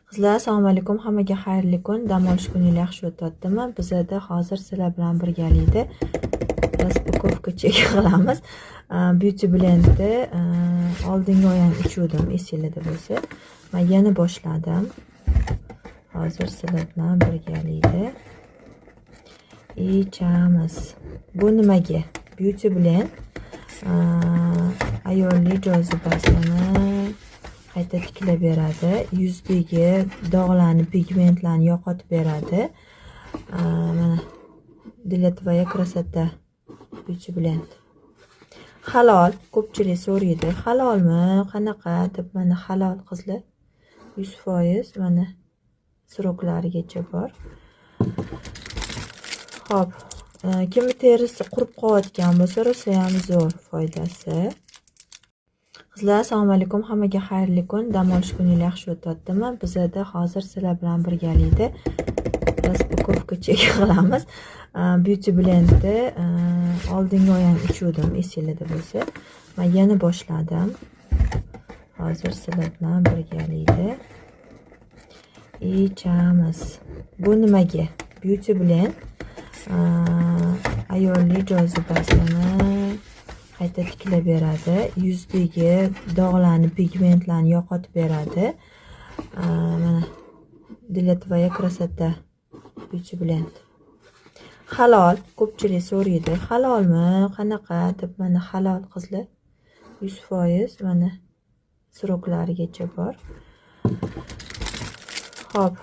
Qizlar, assalomu alaykum. Hammaga xayrli kun. Dam olish kuningiz yaxshi o'tyaptimi? Bizda hozir sizlar bilan birgalikda raspakowka chek qilamiz. Beauty blendni oldingi oyam ichuvdim, esingizda bo'lsa. Men yana boshladim. Hozir sizlar bilan birgalikda ichamiz. Bu nimaga? Beauty blend ayollik jozibasini qayta tiklab beradi, yuzdagi dog'larni, pigmentlarni yo'qotib beradi. Mana для твоя красота beauty blend. Halol, ko'pchilik so'raydi, halolmi, qanaqa deb. Mana halol qizlar, 100%, mana sroklarigacha bor. Xo'p, kimni terisi qurib qolayotgan bo'lsa, rosa ham zo'r foydasi. Qizlar, assalomu alaykum. Hammaga xayrli kun. Dam olish kuningiz yaxshi o'tyaptimi? Bizda hozir sizlar bilan birgalikda raspakowka chek qilamiz. Beauty blendni oldingi oyam ichuvdim, esingizda bo'lsa. Men yana boshladim. Hozir sizlar bilan birgalikda ichamiz. Bu nimaga? Beauty blend ayollik jozibasini qayta tiklab beradi, yuzdagi dog'larni, pigmentlarni yo'qotib beradi. Mana для твоя красота beauty blend. Halol, ko'pchilik so'raydi, halolmi, qanaqa deb. Mana halol qizlar, 100%, mana sroklarigacha bor. Xo'p,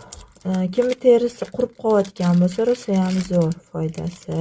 kimni terisi qurib qolayotgan bo'lsa, rosa ham zo'r foydasi.